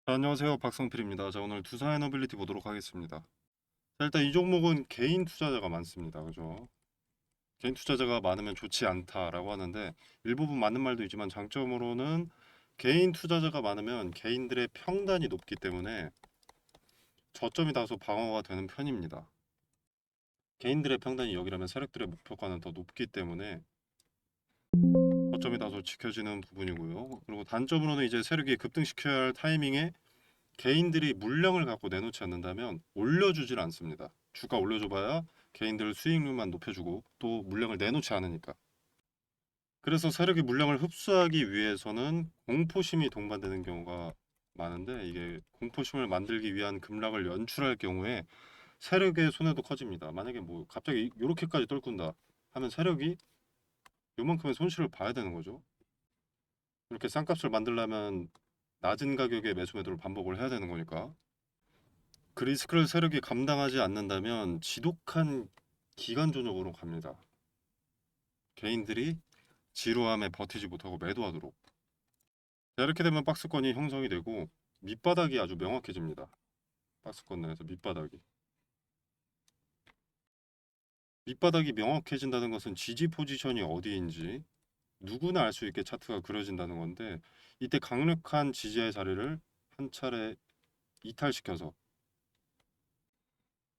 안녕하세요. 박성필입니다. 자, 오늘 두산 에너빌리티 보도록 하겠습니다. 자, 일단 이 종목은 개인 투자자가 많습니다. 그죠? 개인 투자자가 많으면 좋지 않다라고 하는데 일부분 맞는 말도 있지만 장점으로는 개인 투자자가 많으면 개인들의 평단이 높기 때문에 저점이 다소 방어가 되는 편입니다. 개인들의 평단이 여기라면 세력들의 목표가는 더 높기 때문에 저점이 다소 지켜지는 부분이고요. 그리고 단점으로는 이제 세력이 급등시켜야 할 타이밍에 개인들이 물량을 갖고 내놓지 않는다면 올려주질 않습니다. 주가 올려줘봐야 개인들 수익률만 높여주고 또 물량을 내놓지 않으니까. 그래서 세력이 물량을 흡수하기 위해서는 공포심이 동반되는 경우가 많은데 이게 공포심을 만들기 위한 급락을 연출할 경우에 세력의 손해도 커집니다. 만약에 뭐 갑자기 이렇게까지 떨군다 하면 세력이 요만큼의 손실을 봐야 되는 거죠. 이렇게 싼값을 만들려면 낮은 가격의 매수 매도를 반복을 해야 되는 거니까. 그 리스크를 세력이 감당하지 않는다면 지독한 기간 조정으로 갑니다. 개인들이 지루함에 버티지 못하고 매도하도록. 자, 이렇게 되면 박스권이 형성이 되고 밑바닥이 아주 명확해집니다. 박스권 내에서 밑바닥이. 밑바닥이 명확해진다는 것은 지지 포지션이 어디인지 누구나 알 수 있게 차트가 그려진다는 건데 이때 강력한 지지의 자리를 한 차례 이탈시켜서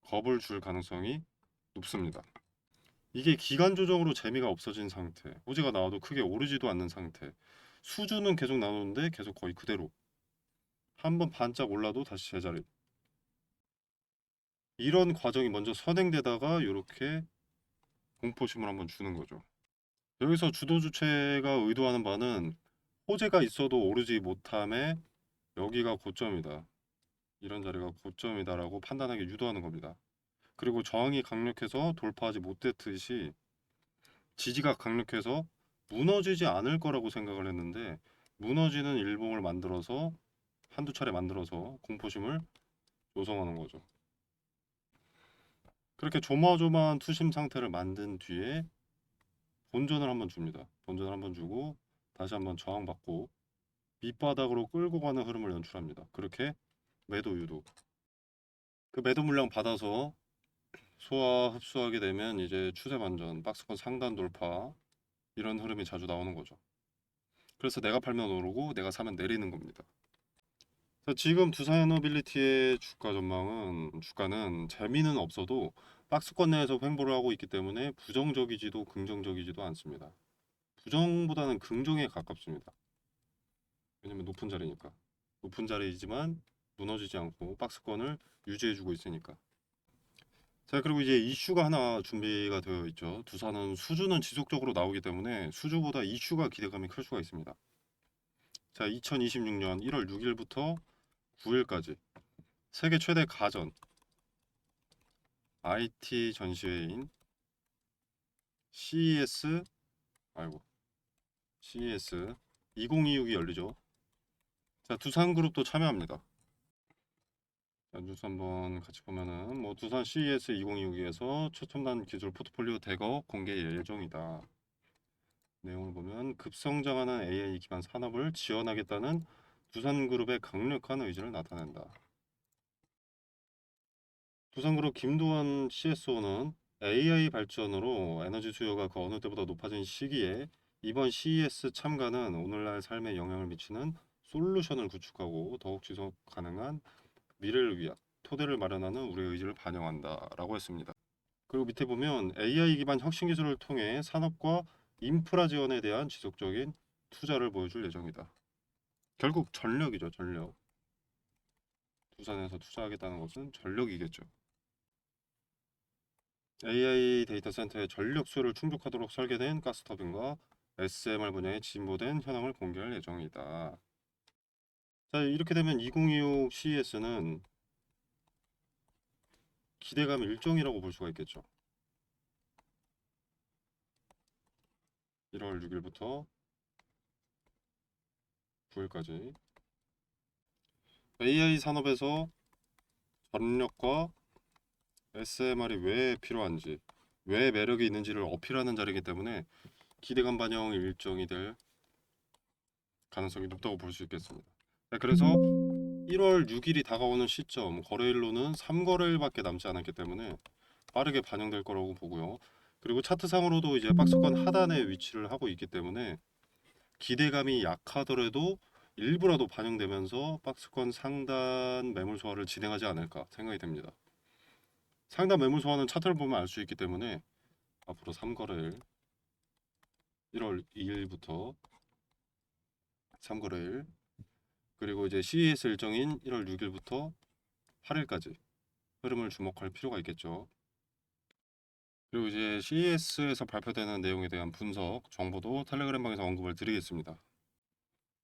겁을 줄 가능성이 높습니다. 이게 기간 조정으로 재미가 없어진 상태. 호재가 나와도 크게 오르지도 않는 상태. 수주는 계속 나오는데 계속 거의 그대로. 한번 반짝 올라도 다시 제자리. 이런 과정이 먼저 선행되다가 이렇게 공포심을 한번 주는 거죠. 여기서 주도 주체가 의도하는 바는 호재가 있어도 오르지 못함에 여기가 고점이다. 이런 자리가 고점이다라고 판단하게 유도하는 겁니다. 그리고 저항이 강력해서 돌파하지 못했듯이 지지가 강력해서 무너지지 않을 거라고 생각을 했는데 무너지는 일봉을 만들어서 한두 차례 만들어서 공포심을 조성하는 거죠. 그렇게 조마조마한 투심 상태를 만든 뒤에 본전을 한번 줍니다. 본전을 한번 주고 다시 한번 저항받고 밑바닥으로 끌고 가는 흐름을 연출합니다. 그렇게 매도 유도. 그 매도 물량 받아서 소화 흡수하게 되면 이제 추세 반전, 박스권 상단 돌파 이런 흐름이 자주 나오는 거죠. 그래서 내가 팔면 오르고 내가 사면 내리는 겁니다. 자, 지금 두산에너빌리티의 주가는 재미는 없어도 박스권 내에서 횡보를 하고 있기 때문에 부정적이지도 긍정적이지도 않습니다. 부정보다는 긍정에 가깝습니다. 왜냐면 높은 자리니까. 높은 자리이지만 무너지지 않고 박스권을 유지해주고 있으니까. 자, 그리고 이제 이슈가 하나 준비가 되어 있죠. 두산은 수주는 지속적으로 나오기 때문에 수주보다 이슈가 기대감이 클 수가 있습니다. 자, 2026년 1월 6일부터 9일까지 세계 최대 가전 IT 전시회인 CES 아이고 CES 2026이 열리죠. 자, 두산그룹도 참여합니다. 자, 뉴스 한번 같이 보면은 뭐 두산 CES 2026에서 최첨단 기술 포트폴리오 대거 공개 예정이다. 내용을 보면 급성장하는 AI 기반 산업을 지원하겠다는 두산그룹의 강력한 의지를 나타낸다. 두산그룹 김도환 CSO는 AI 발전으로 에너지 수요가 그 어느 때보다 높아진 시기에 이번 CES 참가는 오늘날 삶에 영향을 미치는 솔루션을 구축하고 더욱 지속 가능한 미래를 위한 토대를 마련하는 우리의 의지를 반영한다라고 했습니다. 그리고 밑에 보면 AI 기반 혁신 기술을 통해 산업과 인프라 지원에 대한 지속적인 투자를 보여줄 예정이다. 결국 전력이죠, 전력. 두산에서 투자하겠다는 것은 전력이겠죠. AI 데이터 센터의 전력 수요를 충족하도록 설계된 가스터빈과 SMR 분야의 진보된 현황을 공개할 예정이다. 자, 이렇게 되면 2026 CES는 기대감 일정이라고 볼 수가 있겠죠. 1월 6일부터 9일까지 AI 산업에서 전력과 SMR이 왜 필요한지, 왜 매력이 있는지를 어필하는 자리이기 때문에 기대감 반영 일정이 될 가능성이 높다고 볼 수 있겠습니다. 네, 그래서 1월 6일이 다가오는 시점, 거래일로는 3거래일밖에 남지 않았기 때문에 빠르게 반영될 거라고 보고요. 그리고 차트상으로도 이제 박스권 하단에 위치를 하고 있기 때문에 기대감이 약하더라도 일부라도 반영되면서 박스권 상단 매물 소화를 진행하지 않을까 생각이 됩니다. 상단 매물 소화는 차트를 보면 알 수 있기 때문에 앞으로 3거래일 1월 2일부터 3거래일 그리고 이제 CES 일정인 1월 6일부터 8일까지 흐름을 주목할 필요가 있겠죠. 그리고 이제 CES에서 발표되는 내용에 대한 분석, 정보도 텔레그램방에서 언급을 드리겠습니다.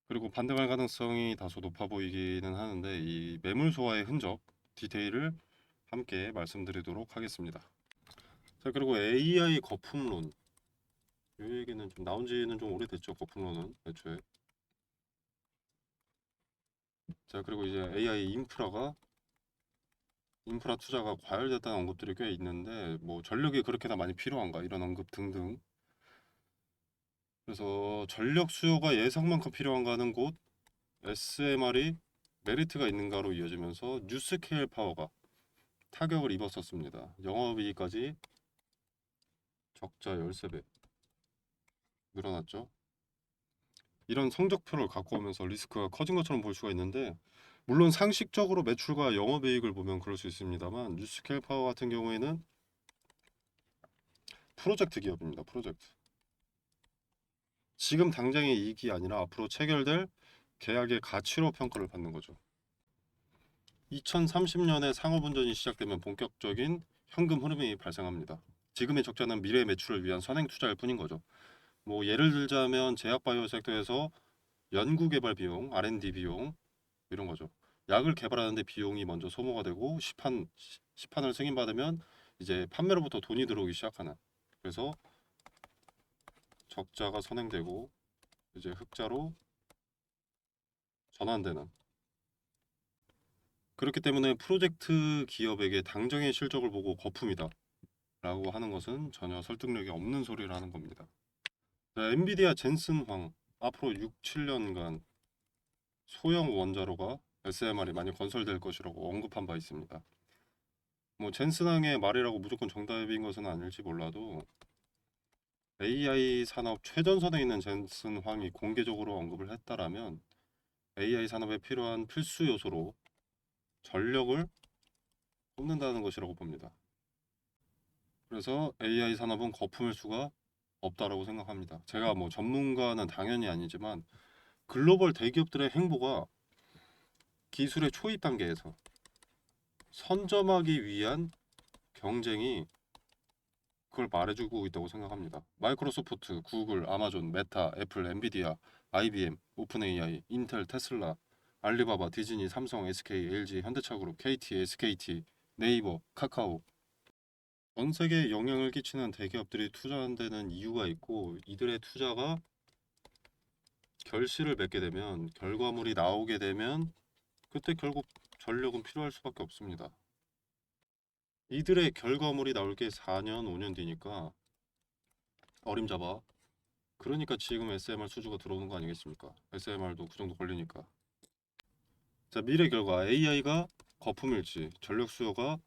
그리고 반등할 가능성이 다소 높아 보이기는 하는데 이 매물 소화의 흔적, 디테일을 함께 말씀드리도록 하겠습니다. 자, 그리고 AI 거품론. 이 얘기는 좀 나온 지는 좀 오래됐죠. 거품론은 애초에. 자, 그리고 이제 AI 인프라 투자가 과열됐다는 언급들이 꽤 있는데 뭐 전력이 그렇게나 많이 필요한가 이런 언급 등등. 그래서 전력 수요가 예상만큼 필요한가 하는 곳 SMR이 메리트가 있는가로 이어지면서 뉴스케일 파워가 타격을 입었었습니다. 영업이익까지 적자 13배 늘어났죠. 이런 성적표를 갖고 오면서 리스크가 커진 것처럼 볼 수가 있는데 물론 상식적으로 매출과 영업이익을 보면 그럴 수 있습니다만 뉴스케일 파워 같은 경우에는 프로젝트 기업입니다. 프로젝트. 지금 당장의 이익이 아니라 앞으로 체결될 계약의 가치로 평가를 받는 거죠. 2030년에 상업운전이 시작되면 본격적인 현금 흐름이 발생합니다. 지금의 적자는 미래 매출을 위한 선행 투자일 뿐인 거죠. 뭐 예를 들자면 제약바이오 섹터에서 연구개발 비용, R&D 비용 이런 거죠. 약을 개발하는데 비용이 먼저 소모가 되고 시판을 승인받으면 이제 판매로부터 돈이 들어오기 시작하는. 그래서 적자가 선행되고 이제 흑자로 전환되는. 그렇기 때문에 프로젝트 기업에게 당정의 실적을 보고 거품이다 라고 하는 것은 전혀 설득력이 없는 소리라는 겁니다. 자, 엔비디아 젠슨 황 앞으로 6, 7년간 소형 원자로가 SMR이 많이 건설될 것이라고 언급한 바 있습니다. 뭐 젠슨 황의 말이라고 무조건 정답인 것은 아닐지 몰라도 AI 산업 최전선에 있는 젠슨 황이 공개적으로 언급을 했다라면 AI 산업에 필요한 필수 요소로 전력을 꼽는다는 것이라고 봅니다. 그래서 AI 산업은 거품일 수가 없다라고 생각합니다. 제가 뭐 전문가는 당연히 아니지만 글로벌 대기업들의 행보가 기술의 초입 단계에서 선점하기 위한 경쟁이 그걸 말해주고 있다고 생각합니다. 마이크로소프트, 구글, 아마존, 메타, 애플, 엔비디아, IBM, 오픈 AI, 인텔, 테슬라, 알리바바, 디즈니, 삼성, SK, LG, 현대차그룹, KT, SKT, 네이버, 카카오 전 세계에 영향을 끼치는 대기업들이 투자한다는 이유가 있고 이들의 투자가 결실을 맺게 되면 결과물이 나오게 되면 그때 결국 전력은 필요할 수밖에 없습니다. 이들의 결과물이 나올 게 4년, 5년 뒤니까 어림잡아. 그러니까 지금 SMR 수주가 들어오는 거 아니겠습니까? SMR도 그 정도 걸리니까. 자, 미래 결과 AI가 거품일지 전력 수요가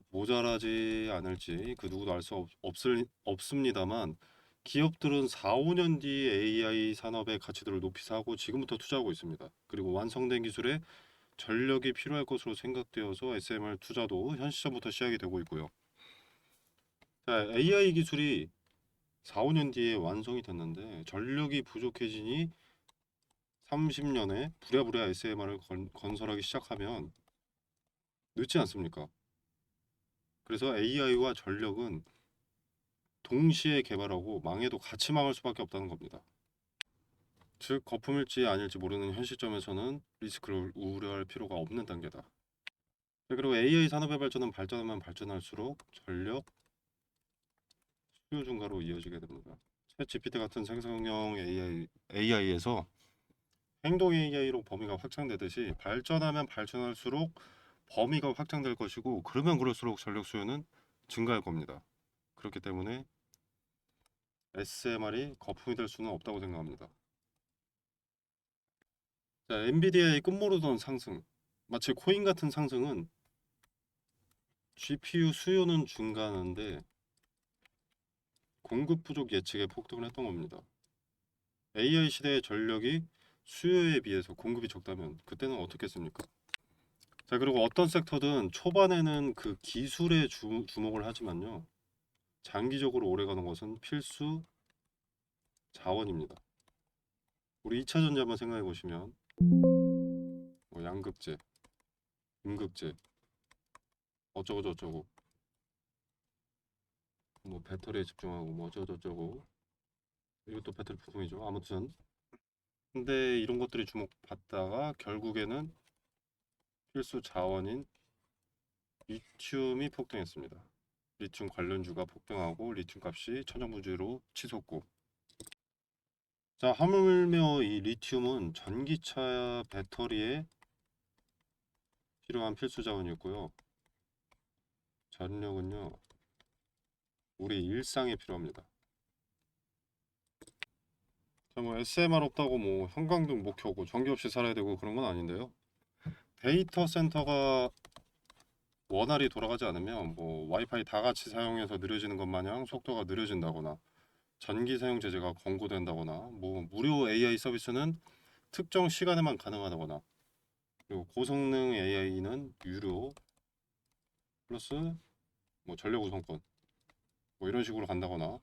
모자라지 않을지 그 누구도 알 수 없습니다만 기업들은 4, 5년 뒤 AI 산업의 가치들을 높이 사고 지금부터 투자하고 있습니다. 그리고 완성된 기술에 전력이 필요할 것으로 생각되어서 SMR 투자도 현 시점부터 시작이 되고 있고요. 자, AI 기술이 4, 5년 뒤에 완성이 됐는데 전력이 부족해지니 30년에 부랴부랴 SMR을 건설하기 시작하면 늦지 않습니까? 그래서 AI와 전력은 동시에 개발하고 망해도 같이 망할 수밖에 없다는 겁니다. 즉 거품일지 아닐지 모르는 현 시점에서는 리스크를 우려할 필요가 없는 단계다. 그리고 AI 산업의 발전은 발전하면 발전할수록 전력 수요 증가로 이어지게 됩니다. 챗 GPT 같은 생성형 AI에서 행동 AI로 범위가 확장되듯이 발전하면 발전할수록 범위가 확장될 것이고 그러면 그럴수록 전력 수요는 증가할 겁니다. 그렇기 때문에 SMR이 거품이 될 수는 없다고 생각합니다. 자, 엔비디아의 끝모르던 상승 마치 코인 같은 상승은 GPU 수요는 증가하는데 공급 부족 예측에 폭등을 했던 겁니다. AI 시대의 전력이 수요에 비해서 공급이 적다면 그때는 어떻겠습니까? 자, 그리고 어떤 섹터든 초반에는 그 기술에 주목을 하지만요. 장기적으로 오래가는 것은 필수 자원입니다. 우리 2차 전지 한번 생각해 보시면 뭐 양극재, 음극재, 어쩌고 저쩌고, 뭐 배터리에 집중하고 뭐 어쩌고 저쩌고, 이것도 배터리 부품이죠. 아무튼 근데 이런 것들이 주목받다가 결국에는 필수 자원인 리튬이 폭등했습니다. 리튬 관련주가 폭등하고 리튬 값이 천정부지로 치솟고, 자, 하물며 이 리튬은 전기차 배터리에 필요한 필수 자원이었고요. 전력은요, 우리 일상에 필요합니다. 자, 뭐 SMR 없다고 뭐 형광등 못 켜고 전기 없이 살아야 되고 그런 건 아닌데요. 데이터 센터가 원활히 돌아가지 않으면 뭐 와이파이 다 같이 사용해서 느려지는 것 마냥 속도가 느려진다거나 전기 사용 제재가 권고된다거나 뭐 무료 AI 서비스는 특정 시간에만 가능하다거나 그리고 고성능 AI는 유료 플러스 뭐 전력 우선권 뭐 이런 식으로 간다거나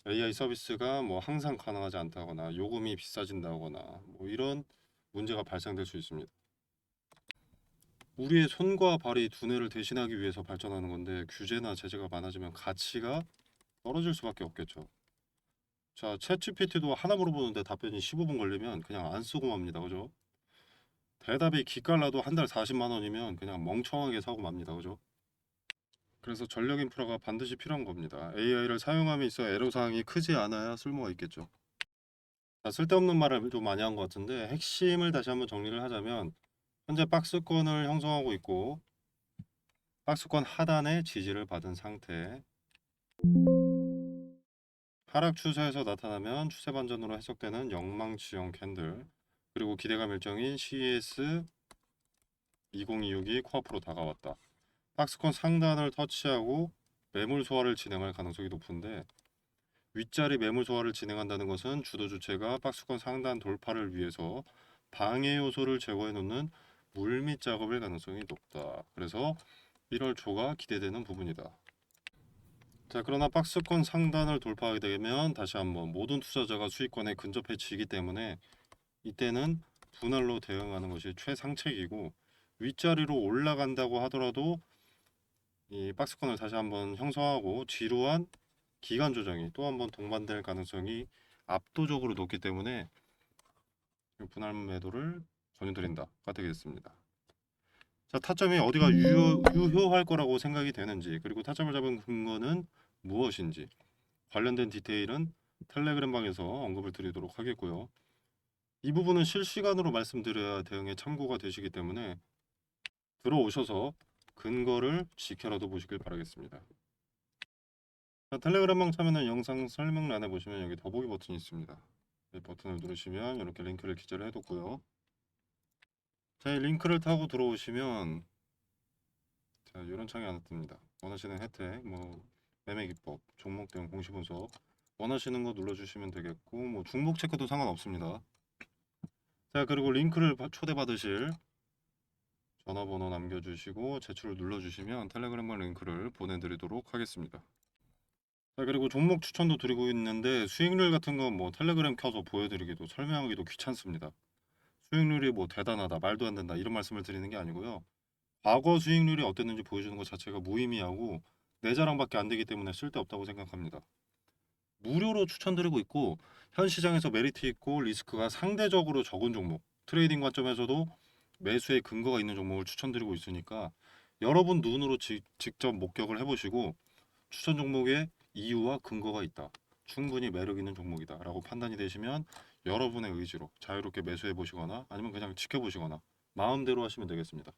AI 서비스가 뭐 항상 가능하지 않다거나 요금이 비싸진다거나 뭐 이런 문제가 발생될 수 있습니다. 우리의 손과 발이 두뇌를 대신하기 위해서 발전하는 건데 규제나 제재가 많아지면 가치가 떨어질 수밖에 없겠죠. 자, 챗GPT도 하나 물어보는데 답변이 15분 걸리면 그냥 안 쓰고 맙니다. 그죠? 대답이 기깔나도 한 달 40만 원이면 그냥 멍청하게 사고 맙니다. 그죠? 그래서 전력 인프라가 반드시 필요한 겁니다. AI를 사용함에 있어 애로사항이 크지 않아야 쓸모가 있겠죠. 자, 쓸데없는 말을 좀 많이 한 것 같은데 핵심을 다시 한번 정리를 하자면 현재 박스권을 형성하고 있고 박스권 하단에 지지를 받은 상태, 하락 추세에서 나타나면 추세 반전으로 해석되는 영망치형 캔들, 그리고 기대감 일정인 CES 2026이 코앞으로 다가왔다. 박스권 상단을 터치하고 매물 소화를 진행할 가능성이 높은데 윗자리 매물 소화를 진행한다는 것은 주도 주체가 박스권 상단 돌파를 위해서 방해 요소를 제거해 놓는 물밑 작업일 가능성이 높다. 그래서 1월 초가 기대되는 부분이다. 자, 그러나 박스권 상단을 돌파하게 되면 다시 한번 모든 투자자가 수익권에 근접해지기 때문에 이때는 분할로 대응하는 것이 최상책이고 윗자리로 올라간다고 하더라도 이 박스권을 다시 한번 형성하고 지루한 기간 조정이 또 한번 동반될 가능성이 압도적으로 높기 때문에 분할 매도를 권유드린다가 되겠습니다. 자, 타점이 어디가 유효할 거라고 생각이 되는지 그리고 타점을 잡은 근거는 무엇인지 관련된 디테일은 텔레그램 방에서 언급을 드리도록 하겠고요. 이 부분은 실시간으로 말씀드려야 대응에 참고가 되시기 때문에 들어오셔서 근거를 지켜라도 보시길 바라겠습니다. 자, 텔레그램방 참여는 영상 설명란에 보시면 여기 더보기 버튼이 있습니다. 이 버튼을 누르시면 이렇게 링크를 기재를 해뒀고요. 자, 이 링크를 타고 들어오시면 자, 이런 창이 하나 뜹니다. 원하시는 혜택, 뭐 매매 기법, 종목 등 공시 분석 원하시는 거 눌러주시면 되겠고 뭐 중복 체크도 상관없습니다. 자, 그리고 링크를 초대받으실 전화번호 남겨주시고 제출을 눌러주시면 텔레그램방 링크를 보내드리도록 하겠습니다. 자, 그리고 종목 추천도 드리고 있는데 수익률 같은 건 뭐 텔레그램 켜서 보여드리기도 설명하기도 귀찮습니다. 수익률이 뭐 대단하다, 말도 안 된다 이런 말씀을 드리는 게 아니고요. 과거 수익률이 어땠는지 보여주는 것 자체가 무의미하고 내 자랑밖에 안 되기 때문에 쓸데없다고 생각합니다. 무료로 추천드리고 있고 현 시장에서 메리트 있고 리스크가 상대적으로 적은 종목, 트레이딩 관점에서도 매수의 근거가 있는 종목을 추천드리고 있으니까 여러분 눈으로 직접 목격을 해보시고 추천 종목에 이유와 근거가 있다. 충분히 매력 있는 종목이다. 라고 판단이 되시면 여러분의 의지로 자유롭게 매수해 보시거나 아니면 그냥 지켜보시거나 마음대로 하시면 되겠습니다.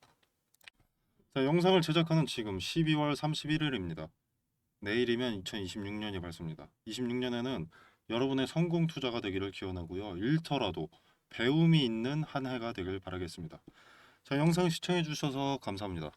자, 영상을 제작하는 지금 12월 31일입니다. 내일이면 2026년이 밝습니다. 26년에는 여러분의 성공 투자가 되기를 기원하고요. 잃더라도 배움이 있는 한 해가 되길 바라겠습니다. 자, 영상 시청해 주셔서 감사합니다.